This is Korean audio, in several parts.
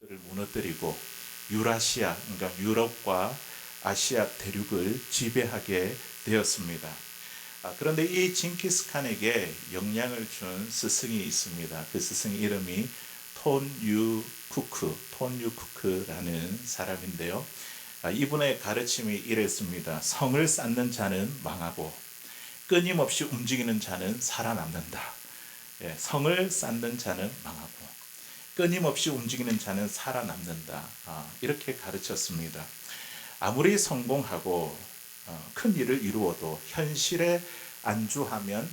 를 무너뜨리고 유라시아, 그러니까 유럽과 아시아 대륙을 지배하게 되었습니다. 그런데 이 징기스칸에게 영향을 준 스승이 있습니다. 그 스승 이름이 톤유쿠크라는 사람인데요. 이분의 가르침이 이랬습니다. 성을 쌓는 자는 망하고 끊임없이 움직이는 자는 살아남는다. 성을 쌓는 자는 망하고 끊임없이 움직이는 자는 살아남는다. 이렇게 가르쳤습니다. 아무리 성공하고 큰 일을 이루어도 현실에 안주하면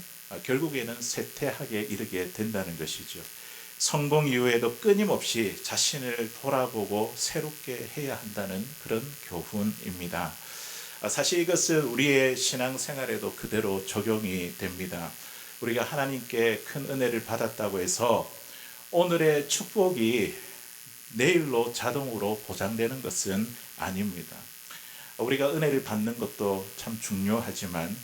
결국에는 쇠퇴하게 이르게 된다는 것이죠. 성공 이후에도 끊임없이 자신을 돌아보고 새롭게 해야 한다는 그런 교훈입니다. 사실 이것은 우리의 신앙생활에도 그대로 적용이 됩니다. 우리가 하나님께 큰 은혜를 받았다고 해서 오늘의 축복이 내일로 자동으로 보장되는 것은 아닙니다. 우리가 은혜를 받는 것도 참 중요하지만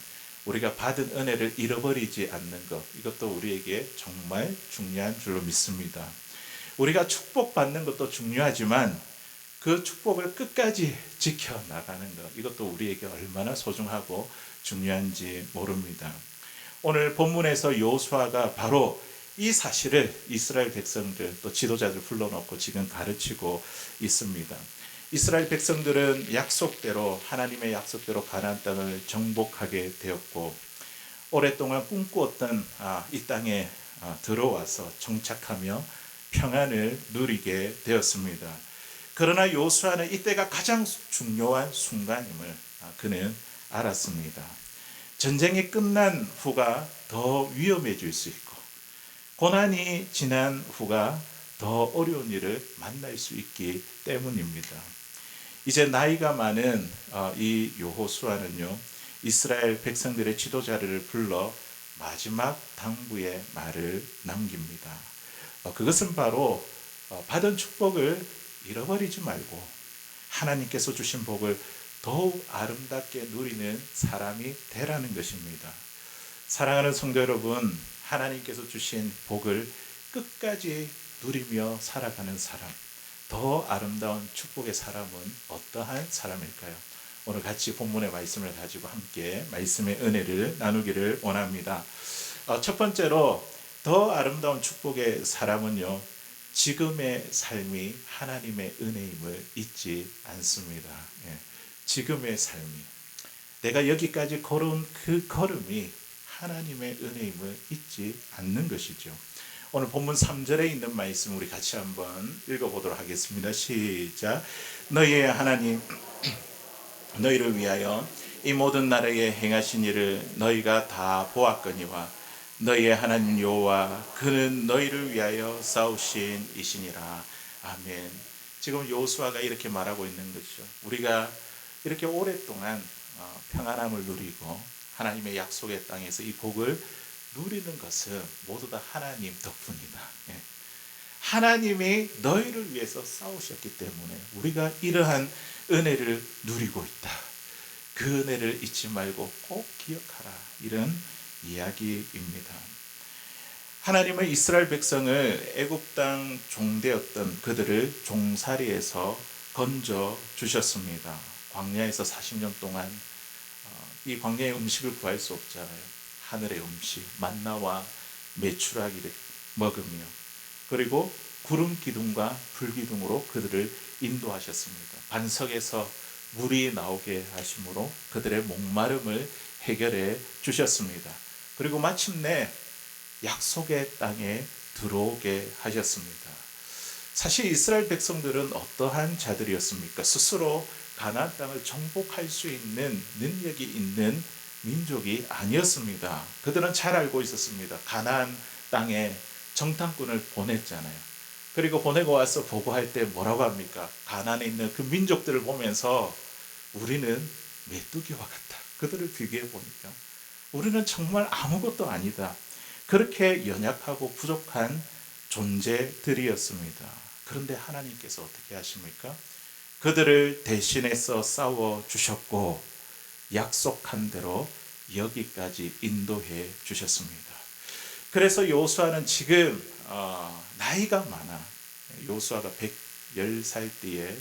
우리가 받은 은혜를 잃어버리지 않는 것, 이것도 우리에게 정말 중요한 줄로 믿습니다. 우리가 축복받는 것도 중요하지만 그 축복을 끝까지 지켜나가는 것, 이것도 우리에게 얼마나 소중하고 중요한지 모릅니다. 오늘 본문에서 여호수아가 바로 이 사실을 이스라엘 백성들 또 지도자들 불러놓고 지금 가르치고 있습니다. 이스라엘 백성들은 약속대로 하나님의 약속대로 가나안 땅을 정복하게 되었고 오랫동안 꿈꾸었던 이 땅에 들어와서 정착하며 평안을 누리게 되었습니다. 그러나 여호수아는 이때가 가장 중요한 순간임을 그는 알았습니다. 전쟁이 끝난 후가 더 위험해질 수 있고 고난이 지난 후가 더 어려운 일을 만날 수 있기 때문입니다. 이제 나이가 많은 이 여호수아는요, 이스라엘 백성들의 지도자를 불러 마지막 당부의 말을 남깁니다. 그것은 바로 받은 축복을 잃어버리지 말고 하나님께서 주신 복을 더욱 아름답게 누리는 사람이 되라는 것입니다. 사랑하는 성도 여러분, 하나님께서 주신 복을 끝까지 누리며 살아가는 사람, 더 아름다운 축복의 사람은 어떠한 사람일까요? 오늘 같이 본문의 말씀을 가지고 함께 말씀의 은혜를 나누기를 원합니다. 첫 번째로 더 아름다운 축복의 사람은요, 지금의 삶이 하나님의 은혜임을 잊지 않습니다. 지금의 삶이, 내가 여기까지 걸어온 그 걸음이 하나님의 은혜임을 잊지 않는 것이죠. 오늘 본문 3절에 있는 말씀 우리 같이 한번 읽어보도록 하겠습니다. 시작. 너희의 하나님 너희를 위하여 이 모든 나라에 행하신 일을 너희가 다 보았거니와 너희의 하나님 여호와 그는 너희를 위하여 싸우신 이시니라. 아멘. 지금 여호수아가 이렇게 말하고 있는 것이죠. 우리가 이렇게 오랫동안 평안함을 누리고 하나님의 약속의 땅에서 이 복을 누리는 것은 모두 다 하나님 덕분이다. 하나님이 너희를 위해서 싸우셨기 때문에 우리가 이러한 은혜를 누리고 있다. 그 은혜를 잊지 말고 꼭 기억하라. 이런 이야기입니다. 하나님은 이스라엘 백성을 애굽 땅 종되었던 그들을 종살이에서 건져 주셨습니다. 광야에서 40년 동안 이 광야의 음식을 구할 수 없잖아요. 하늘의 음식, 만나와 메추라기를 먹으며 그리고 구름 기둥과 불 기둥으로 그들을 인도하셨습니다. 반석에서 물이 나오게 하심으로 그들의 목마름을 해결해 주셨습니다. 그리고 마침내 약속의 땅에 들어오게 하셨습니다. 사실 이스라엘 백성들은 어떠한 자들이었습니까? 스스로 가나안 땅을 정복할 수 있는 능력이 있는 민족이 아니었습니다. 그들은 잘 알고 있었습니다. 가나안 땅에 정탐꾼을 보냈잖아요. 그리고 보내고 와서 보고할 때 뭐라고 합니까? 가나안에 있는 그 민족들을 보면서 우리는 메뚜기와 같다. 그들을 비교해 보니까 우리는 정말 아무것도 아니다. 그렇게 연약하고 부족한 존재들이었습니다. 그런데 하나님께서 어떻게 하십니까? 그들을 대신해서 싸워 주셨고 약속한 대로 여기까지 인도해 주셨습니다. 그래서 여호수아는 지금 나이가 많아. 여호수아가 10살 때에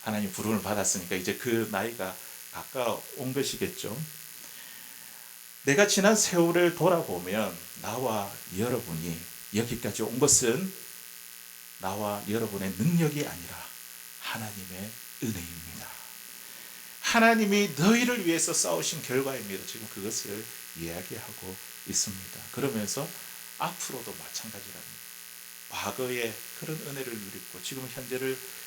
하나님 부름을 받았으니까 이제 그 나이가 가까운 것이겠죠. 내가 지난 세월을 돌아보면 나와 여러분이 여기까지 온 것은 나와 여러분의 능력이 아니라 하나님의 은혜입니다. 하나님이 너희를 위해서 싸우신 결과입니다. 지금 그것을 이야기하고 있습니다. 그러면서 앞으로도 마찬가지랍니다. 과거에 그런 은혜를 누렸고 지금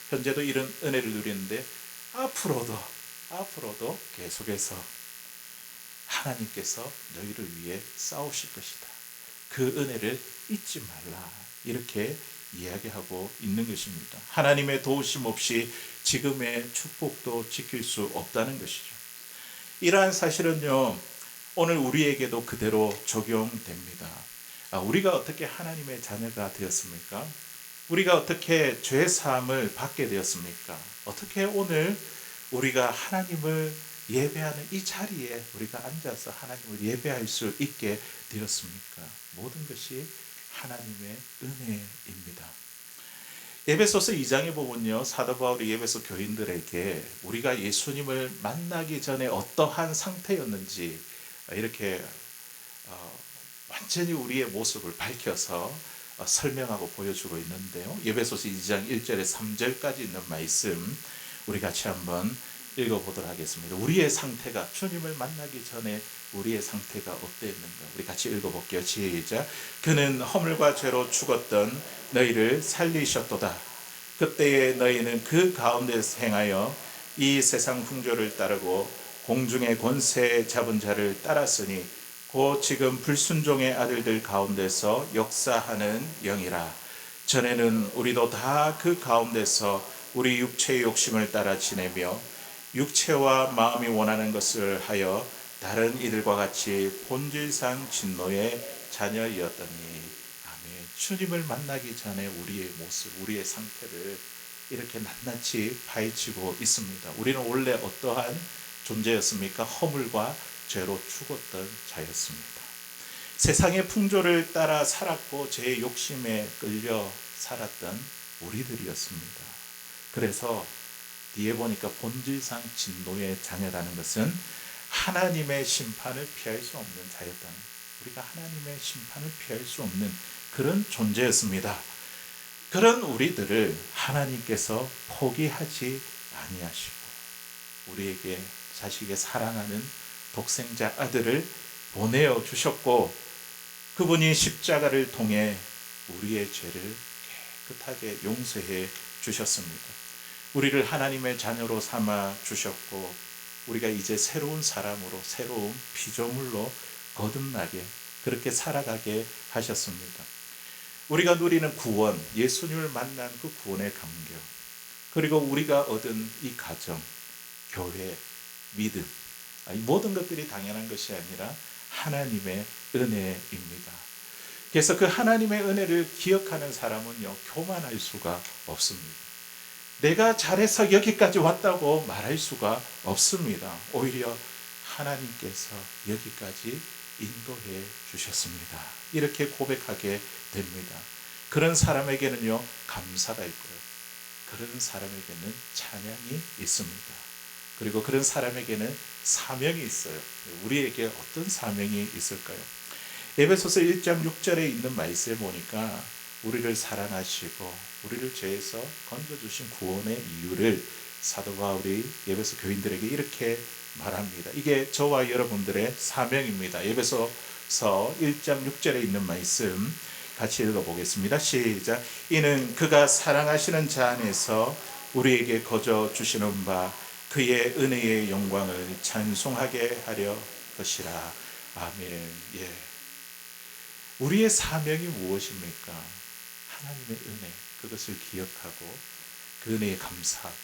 현재도 이런 은혜를 누리는데 앞으로도 계속해서 하나님께서 너희를 위해 싸우실 것이다. 그 은혜를 잊지 말라. 이렇게 이야기하고 있는 것입니다. 하나님의 도우심 없이 지금의 축복도 지킬 수 없다는 것이죠. 이러한 사실은요, 오늘 우리에게도 그대로 적용됩니다. 우리가 어떻게 하나님의 자녀가 되었습니까? 우리가 어떻게 죄 사함을 받게 되었습니까? 어떻게 오늘 우리가 하나님을 예배하는 이 자리에 우리가 앉아서 하나님을 예배할 수 있게 되었습니까? 모든 것이 하나님의 은혜입니다. 에베소서 2장에 보면요, 사도 바울이 에베소 교인들에게 우리가 예수님을 만나기 전에 어떠한 상태였는지 이렇게 완전히 우리의 모습을 밝혀서 설명하고 보여주고 있는데요. 에베소서 2장 1절에 3절까지 있는 말씀 우리 같이 한번 읽어보도록 하겠습니다. 우리의 상태가, 주님을 만나기 전에 우리의 상태가 어땠는가 우리 같이 읽어볼게요. 시작. 그는 허물과 죄로 죽었던 너희를 살리셨도다. 그때에 너희는 그 가운데서 행하여 이 세상 풍조를 따르고 공중의 권세 잡은 자를 따랐으니 곧 지금 불순종의 아들들 가운데서 역사하는 영이라. 전에는 우리도 다 그 가운데서 우리 육체의 욕심을 따라 지내며 육체와 마음이 원하는 것을 하여 다른 이들과 같이 본질상 진노의 자녀이었더니. 아멘. 주님을 만나기 전에 우리의 모습, 우리의 상태를 이렇게 낱낱이 파헤치고 있습니다. 우리는 원래 어떠한 존재였습니까? 허물과 죄로 죽었던 자였습니다. 세상의 풍조를 따라 살았고 죄의 욕심에 끌려 살았던 우리들이었습니다. 그래서 뒤에 보니까 본질상 진노의 자녀라는 것은 하나님의 심판을 피할 수 없는 자였다는, 우리가 하나님의 심판을 피할 수 없는 그런 존재였습니다. 그런 우리들을 하나님께서 포기하지 아니하시고 우리에게 자식의 사랑하는 독생자 아들을 보내어 주셨고, 그분이 십자가를 통해 우리의 죄를 깨끗하게 용서해 주셨습니다. 우리를 하나님의 자녀로 삼아 주셨고 우리가 이제 새로운 사람으로, 새로운 피조물로 거듭나게 그렇게 살아가게 하셨습니다. 우리가 누리는 구원, 예수님을 만난 그 구원의 감격, 그리고 우리가 얻은 이 가정, 교회, 믿음, 이 모든 것들이 당연한 것이 아니라 하나님의 은혜입니다. 그래서 그 하나님의 은혜를 기억하는 사람은요, 교만할 수가 없습니다. 내가 잘해서 여기까지 왔다고 말할 수가 없습니다. 오히려 하나님께서 여기까지 인도해 주셨습니다. 이렇게 고백하게 됩니다. 그런 사람에게는요, 감사가 있고요. 그런 사람에게는 찬양이 있습니다. 그리고 그런 사람에게는 사명이 있어요. 우리에게 어떤 사명이 있을까요? 에베소서 1장 6절에 있는 말씀에 보니까 우리를 사랑하시고 우리를 죄에서 건져주신 구원의 이유를 사도 바울이 에베소 교인들에게 이렇게 말합니다. 이게 저와 여러분들의 사명입니다. 에베소서 1장 6절에 있는 말씀 같이 읽어보겠습니다. 시작. 이는 그가 사랑하시는 자 안에서 우리에게 거저 주시는 바 그의 은혜의 영광을 찬송하게 하려 것이라. 아멘. 예. 우리의 사명이 무엇입니까? 하나님의 은혜, 그것을 기억하고 그 은혜에 감사하고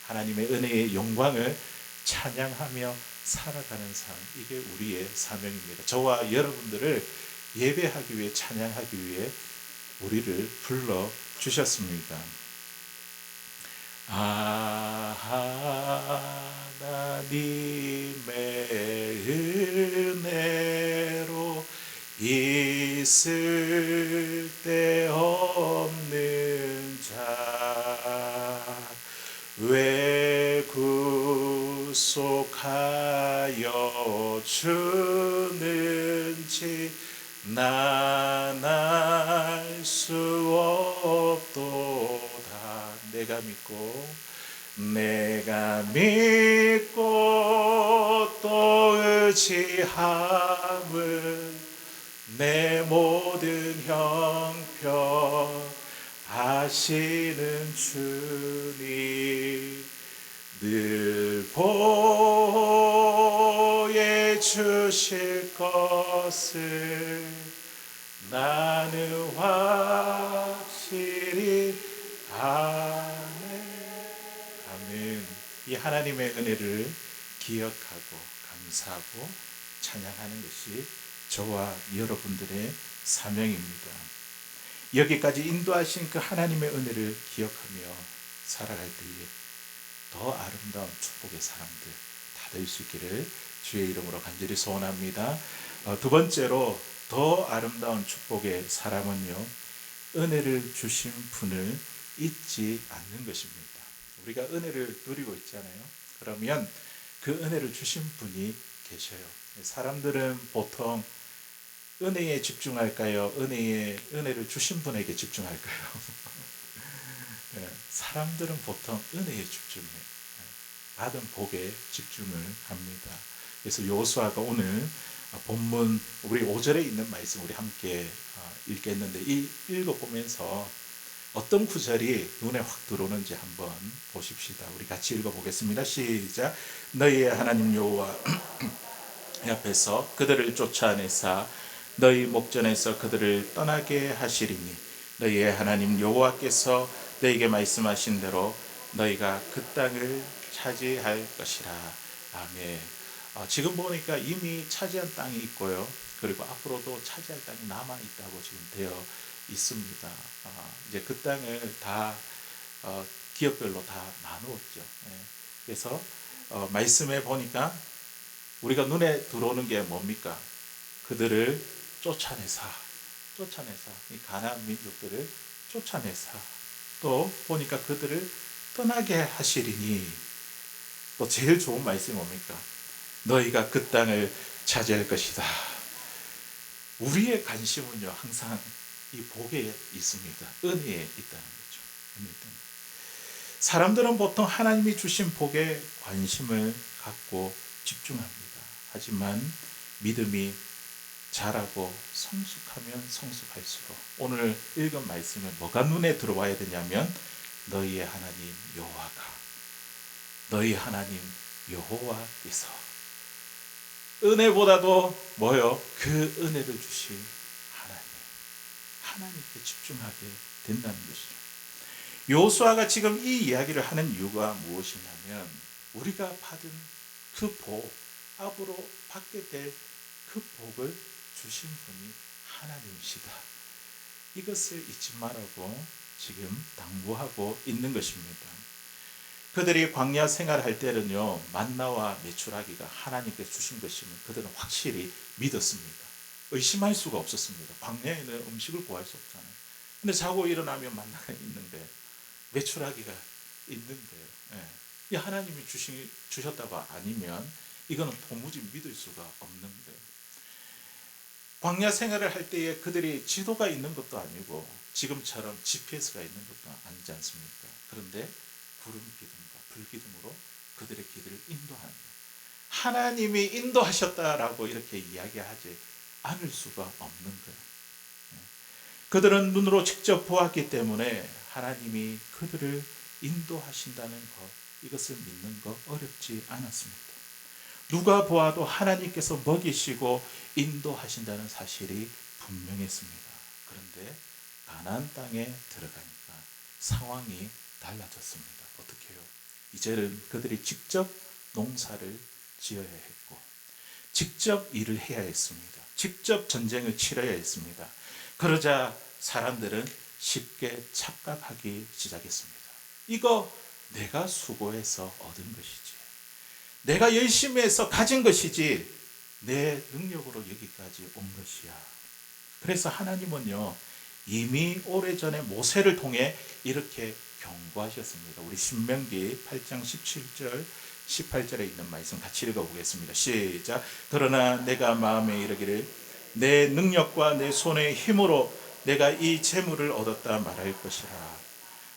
하나님의 은혜의 영광을 찬양하며 살아가는 삶, 이게 우리의 사명입니다. 저와 여러분들을 예배하기 위해, 찬양하기 위해 우리를 불러주셨습니다. 하나님의 은혜로 있을 데 없는 자 주는지 난 알 수 없도다. 내가 믿고 또 의지함은 내 모든 형편 아시는 주님 늘 보여주실 것을 나는 확실히 아멘. 이 하나님의 은혜를 기억하고 감사하고 찬양하는 것이 저와 여러분들의 사명입니다. 여기까지 인도하신 그 하나님의 은혜를 기억하며 살아갈 때에 더 아름다운 축복의 사람들 다 될 수 있기를 주의 이름으로 간절히 소원합니다. 두 번째로 더 아름다운 축복의 사람은요, 은혜를 주신 분을 잊지 않는 것입니다. 우리가 은혜를 누리고 있잖아요. 그러면 그 은혜를 주신 분이 계셔요. 사람들은 보통 은혜에 집중할까요? 은혜를 주신 분에게 집중할까요? 사람들은 보통 은혜에 집중해요. 받은 복에 집중을 합니다. 그래서 여호수아가 오늘 본문 우리 5절에 있는 말씀 우리 함께 읽겠는데, 이 읽어보면서 어떤 구절이 눈에 확 들어오는지 한번 보십시다. 우리 같이 읽어보겠습니다. 시작. 너희의 하나님 여호와 앞에서 그들을 쫓아내사 너희 목전에서 그들을 떠나게 하시리니 너희의 하나님 여호와께서 너희에게 말씀하신 대로 너희가 그 땅을 차지할 것이라. 아멘. 지금 보니까 이미 차지한 땅이 있고요. 그리고 앞으로도 차지할 땅이 남아 있다고 지금 되어 있습니다. 이제 그 땅을 다 기업별로 다 나누었죠. 그래서 말씀에 보니까 우리가 눈에 들어오는 게 뭡니까? 그들을 쫓아내사 이 가나안 민족들을 쫓아내사, 또 보니까 그들을 떠나게 하시리니, 또 제일 좋은 말씀이 뭡니까? 너희가 그 땅을 차지할 것이다. 우리의 관심은요, 항상 이 복에 있습니다. 은혜에 있다는 거죠. 사람들은 보통 하나님이 주신 복에 관심을 갖고 집중합니다. 하지만 믿음이 자라고 성숙하면 성숙할수록 오늘 읽은 말씀에 뭐가 눈에 들어와야 되냐면 너희의 하나님 여호와께서 은혜보다도 뭐요? 그 은혜를 주신 하나님께 집중하게 된다는 것이죠. 여호수아가 지금 이 이야기를 하는 이유가 무엇이냐면 우리가 받은 그 복, 앞으로 받게 될 그 복을 주신 분이 하나님이시다. 이것을 잊지 말라고 지금 당부하고 있는 것입니다. 그들이 광야 생활할 때는요, 만나와 메추라기가 하나님께서 주신 것임을 그들은 확실히 믿었습니다. 의심할 수가 없었습니다. 광야에는 음식을 구할 수 없잖아요. 근데 자고 일어나면 만나가 있는데, 메추라기가 있는데, 이 하나님이 주셨다고 아니면 이거는 도무지 믿을 수가 없는 거예요. 광야 생활을 할 때에 그들이 지도가 있는 것도 아니고 지금처럼 GPS가 있는 것도 아니지 않습니까? 그런데 구름 기둥과 불 기둥으로 그들의 길을 인도하는 거예요. 하나님이 인도하셨다라고 이렇게 이야기하지 않을 수가 없는 거예요. 그들은 눈으로 직접 보았기 때문에 하나님이 그들을 인도하신다는 것, 이것을 믿는 것 어렵지 않았습니다. 누가 보아도 하나님께서 먹이시고 인도하신다는 사실이 분명했습니다. 그런데 가나안 땅에 들어가니까 상황이 달라졌습니다. 어떻게 해요? 이제는 그들이 직접 농사를 지어야 했고 직접 일을 해야 했습니다. 직접 전쟁을 치러야 했습니다. 그러자 사람들은 쉽게 착각하기 시작했습니다. 이거 내가 수고해서 얻은 것이지, 내가 열심히 해서 가진 것이지 내 능력으로 여기까지 온 것이야. 그래서 하나님은요, 이미 오래전에 모세를 통해 이렇게 경고하셨습니다. 우리 신명기 8장 17절 18절에 있는 말씀 같이 읽어보겠습니다. 시작. 그러나 내가 마음에 이르기를 내 능력과 내 손의 힘으로 내가 이 재물을 얻었다 말할 것이라.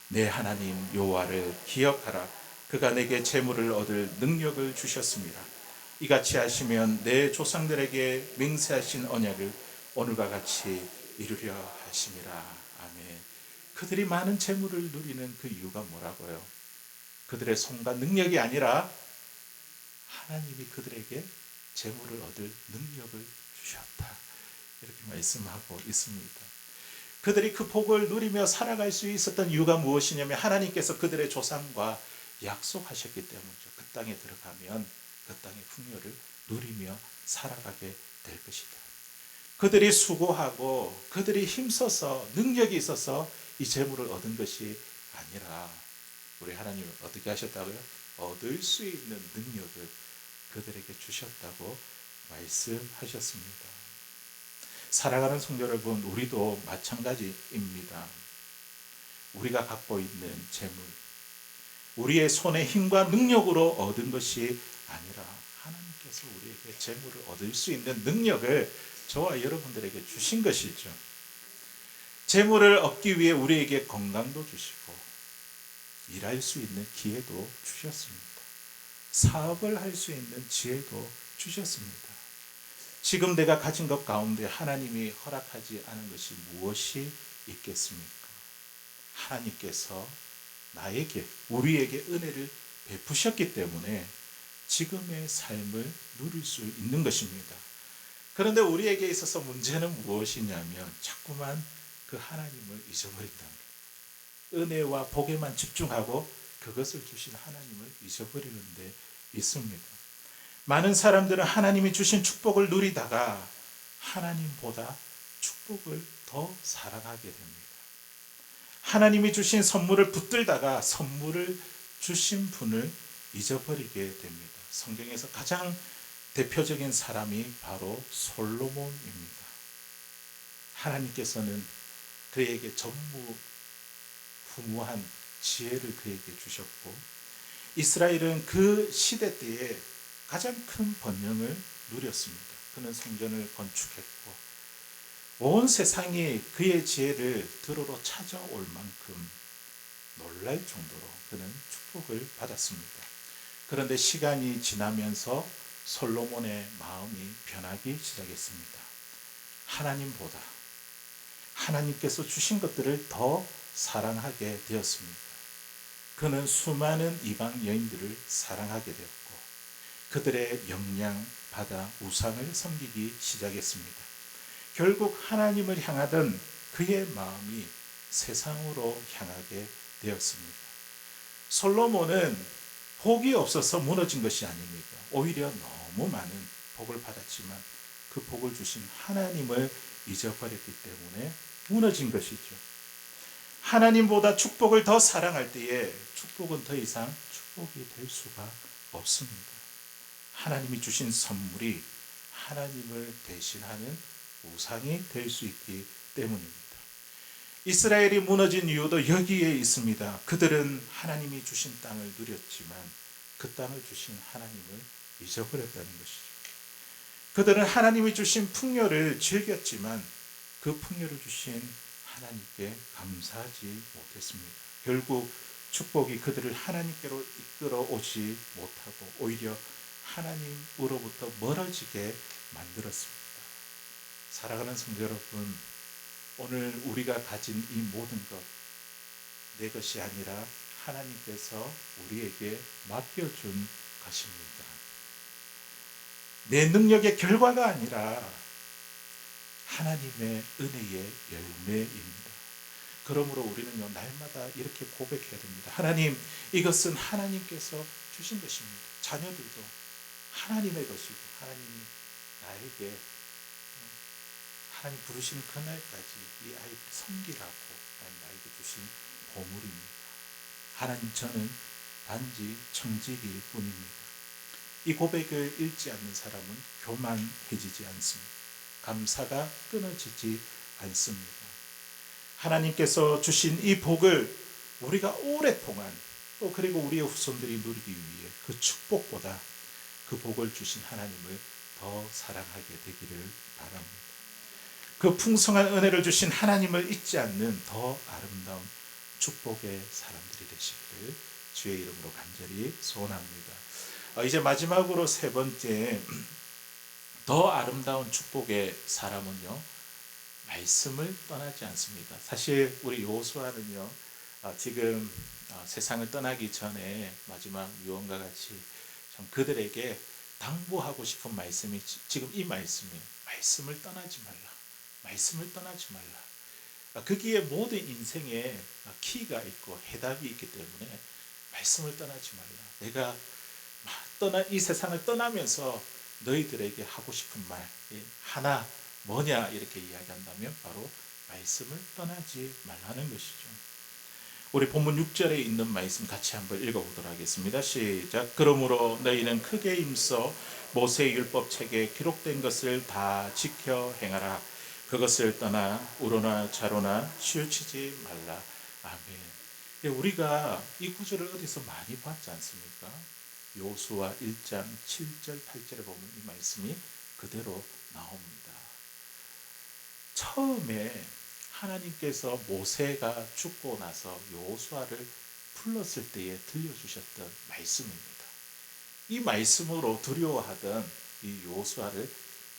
내 하나님 여호와를 기억하라. 그가 내게 재물을 얻을 능력을 주셨습니다. 이같이 하시면 내 조상들에게 맹세하신 언약을 오늘과 같이 이루려 하심이라. 아멘. 그들이 많은 재물을 누리는 그 이유가 뭐라고요? 그들의 손과 능력이 아니라 하나님이 그들에게 재물을 얻을 능력을 주셨다. 이렇게 말씀하고 있습니다. 그들이 그 복을 누리며 살아갈 수 있었던 이유가 무엇이냐면 하나님께서 그들의 조상과 약속하셨기 때문이죠. 그 땅에 들어가면 그 땅의 풍요를 누리며 살아가게 될 것이다. 그들이 수고하고 그들이 힘써서 능력이 있어서 이 재물을 얻은 것이 아니라 우리 하나님은 어떻게 하셨다고요? 얻을 수 있는 능력을 그들에게 주셨다고 말씀하셨습니다. 사랑하는 성도 여러분, 우리도 마찬가지입니다. 우리가 갖고 있는 재물, 우리의 손의 힘과 능력으로 얻은 것이 아니라 하나님께서 우리에게 재물을 얻을 수 있는 능력을 저와 여러분들에게 주신 것이죠. 재물을 얻기 위해 우리에게 건강도 주시고 일할 수 있는 기회도 주셨습니다. 사업을 할 수 있는 지혜도 주셨습니다. 지금 내가 가진 것 가운데 하나님이 허락하지 않은 것이 무엇이 있겠습니까? 하나님께서 나에게, 우리에게 은혜를 베푸셨기 때문에 지금의 삶을 누릴 수 있는 것입니다. 그런데 우리에게 있어서 문제는 무엇이냐면 자꾸만 그 하나님을 잊어버린다는 거예요. 은혜와 복에만 집중하고 그것을 주신 하나님을 잊어버리는 데 있습니다. 많은 사람들은 하나님이 주신 축복을 누리다가 하나님보다 축복을 더 사랑하게 됩니다. 하나님이 주신 선물을 붙들다가 선물을 주신 분을 잊어버리게 됩니다. 성경에서 가장 대표적인 사람이 바로 솔로몬입니다. 하나님께서는 그에게 전무후무한 지혜를 그에게 주셨고 이스라엘은 그 시대 때에 가장 큰 번영을 누렸습니다. 그는 성전을 건축했고 온 세상이 그의 지혜를 들으러 찾아올 만큼 놀랄 정도로 그는 축복을 받았습니다. 그런데 시간이 지나면서 솔로몬의 마음이 변하기 시작했습니다. 하나님보다 하나님께서 주신 것들을 더 사랑하게 되었습니다. 그는 수많은 이방 여인들을 사랑하게 되었고 그들의 영향 받아 우상을 섬기기 시작했습니다. 결국 하나님을 향하던 그의 마음이 세상으로 향하게 되었습니다. 솔로몬은 복이 없어서 무너진 것이 아닙니다. 오히려 너무 많은 복을 받았지만 그 복을 주신 하나님을 잊어버렸기 때문에 무너진 것이죠. 하나님보다 축복을 더 사랑할 때에 축복은 더 이상 축복이 될 수가 없습니다. 하나님이 주신 선물이 하나님을 대신하는 우상이 될 수 있기 때문입니다. 이스라엘이 무너진 이유도 여기에 있습니다. 그들은 하나님이 주신 땅을 누렸지만 그 땅을 주신 하나님을 잊어버렸다는 것이죠. 그들은 하나님이 주신 풍요를 즐겼지만 그 풍요를 주신 하나님께 감사하지 못했습니다. 결국 축복이 그들을 하나님께로 이끌어 오지 못하고 오히려 하나님으로부터 멀어지게 만들었습니다. 사랑하는 성도 여러분, 오늘 우리가 가진 이 모든 것, 내 것이 아니라 하나님께서 우리에게 맡겨준 것입니다. 내 능력의 결과가 아니라 하나님의 은혜의 열매입니다. 그러므로 우리는요, 날마다 이렇게 고백해야 됩니다. 하나님, 이것은 하나님께서 주신 것입니다. 자녀들도 하나님의 것이고 하나님이 나에게 하나님 부르시는 그날까지 이 아이를 섬기라고 하나님 나에게 주신 보물입니다. 하나님, 저는 단지 청직일 뿐입니다. 이 고백을 읽지 않는 사람은 교만해지지 않습니다. 감사가 끊어지지 않습니다. 하나님께서 주신 이 복을 우리가 오랫동안 또 그리고 우리의 후손들이 누리기 위해 그 축복보다 그 복을 주신 하나님을 더 사랑하게 되기를 바랍니다. 그 풍성한 은혜를 주신 하나님을 잊지 않는 더 아름다운 축복의 사람들이 되시기를 주의 이름으로 간절히 소원합니다. 이제 마지막으로 세 번째, 더 아름다운 축복의 사람은요, 말씀을 떠나지 않습니다. 사실 우리 여호수아는요, 지금 세상을 떠나기 전에 마지막 유언과 같이 참 그들에게 당부하고 싶은 말씀이 지금 이 말씀이에요. 말씀을 떠나지 말라. 말씀을 떠나지 말라. 거기에 모든 인생에 키가 있고 해답이 있기 때문에 말씀을 떠나지 말라. 내가 이 세상을 떠나면서 너희들에게 하고 싶은 말 하나 뭐냐 이렇게 이야기한다면 바로 말씀을 떠나지 말라는 것이죠. 우리 본문 6절에 있는 말씀 같이 한번 읽어보도록 하겠습니다. 시작. 그러므로 너희는 크게 힘써 모세의 율법책에 기록된 것을 다 지켜 행하라. 그것을 떠나 우로나 좌로나 치우치지 말라. 아멘. 우리가 이 구절을 어디서 많이 봤지 않습니까? 여호수아 1장 7절 8절에 보면 이 말씀이 그대로 나옵니다. 처음에 하나님께서 모세가 죽고 나서 여호수아를 불렀을 때에 들려주셨던 말씀입니다. 이 말씀으로 두려워하던 이 여호수아를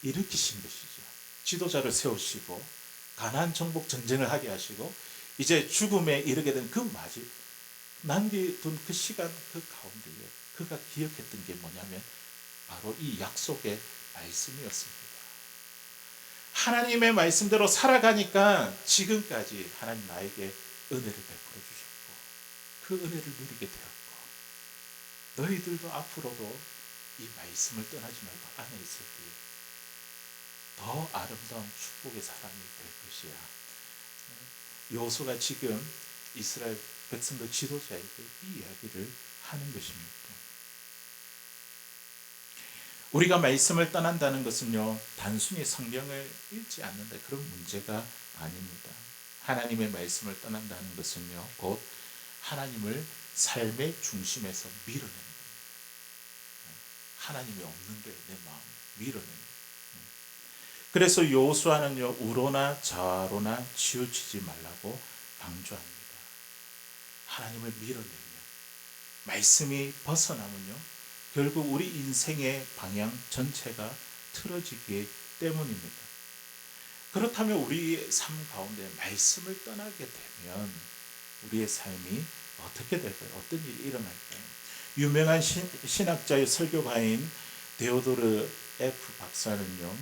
일으키신 것이죠. 지도자를 세우시고 가나안 정복 전쟁을 하게 하시고 이제 죽음에 이르게 된 그 남겨둔 그 시간 그 가운데에 그가 기억했던 게 뭐냐면 바로 이 약속의 말씀이었습니다. 하나님의 말씀대로 살아가니까 지금까지 하나님 나에게 은혜를 베풀어 주셨고 그 은혜를 누리게 되었고 너희들도 앞으로도 이 말씀을 떠나지 말고 안에 있을 때에 더 아름다운 축복의 사람이 될 것이야. 여호수아가 지금 이스라엘 백성들 지도자에게 이 이야기를 하는 것입니다. 우리가 말씀을 떠난다는 것은요, 단순히 성경을 읽지 않는다 그런 문제가 아닙니다. 하나님의 말씀을 떠난다는 것은요, 곧 하나님을 삶의 중심에서 밀어내는 겁니다. 하나님이 없는 거예요, 내 마음에 밀어내는 거예요. 그래서 여호수아는요, 우로나 좌로나 치우치지 말라고 강조합니다. 하나님을 밀어내면 말씀이 벗어나면요, 결국 우리 인생의 방향 전체가 틀어지기 때문입니다. 그렇다면 우리의 삶 가운데 말씀을 떠나게 되면 우리의 삶이 어떻게 될까요? 어떤 일이 일어날까요? 유명한 신학자의 설교가인 데오도르 F 박사는요,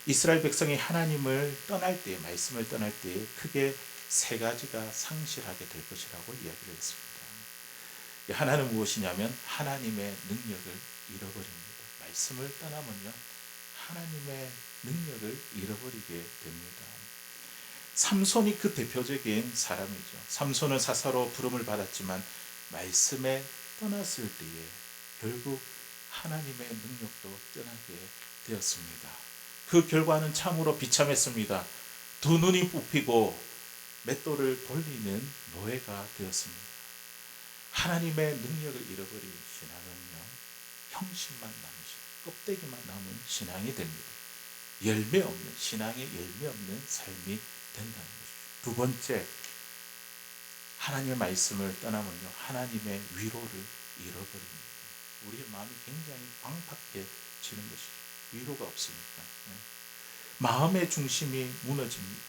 이스라엘 백성이 하나님을 떠날 때, 말씀을 떠날 때 크게 세 가지가 상실하게 될 것이라고 이야기를 했습니다. 하나는 무엇이냐면 하나님의 능력을 잃어버립니다. 말씀을 떠나면요, 하나님의 능력을 잃어버리게 됩니다. 삼손이 그 대표적인 사람이죠. 삼손은 사사로 부름을 받았지만 말씀에 떠났을 때에 결국 하나님의 능력도 떠나게 되었습니다. 그 결과는 참으로 비참했습니다. 두 눈이 뽑히고 맷돌을 돌리는 노예가 되었습니다. 하나님의 능력을 잃어버린 신앙은요, 형식만 남으신, 껍데기만 남은 신앙이 됩니다. 열매 없는, 신앙의 열매 없는 삶이 된다는 것이죠. 두 번째, 하나님의 말씀을 떠나면요, 하나님의 위로를 잃어버립니다. 우리의 마음이 굉장히 광팍해지는 것이죠. 위로가 없으니까. 마음의 중심이 무너집니다.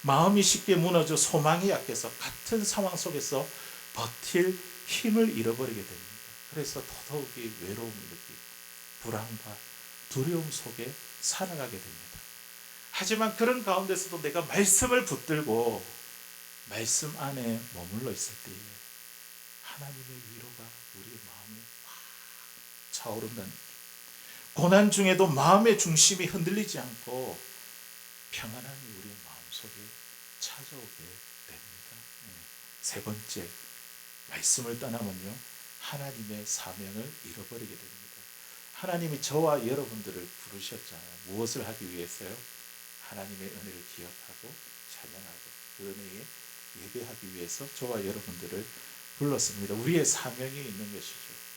마음이 쉽게 무너져 소망이 약해서 같은 상황 속에서 버틸 힘을 잃어버리게 됩니다. 그래서 더더욱이 외로움을 느끼고 불안과 두려움 속에 살아가게 됩니다. 하지만 그런 가운데서도 내가 말씀을 붙들고 말씀 안에 머물러 있을 때에 하나님의 위로가 우리의 마음에 확 차오른다는 거죠. 고난 중에도 마음의 중심이 흔들리지 않고 평안함이 우리의 마음속에 찾아오게 됩니다. 세 번째, 말씀을 떠나면요, 하나님의 사명을 잃어버리게 됩니다. 하나님이 저와 여러분들을 부르셨잖아요. 무엇을 하기 위해서요? 하나님의 은혜를 기억하고 찬양하고 그 은혜에 예배하기 위해서 저와 여러분들을 불렀습니다. 우리의 사명이 있는 것이죠.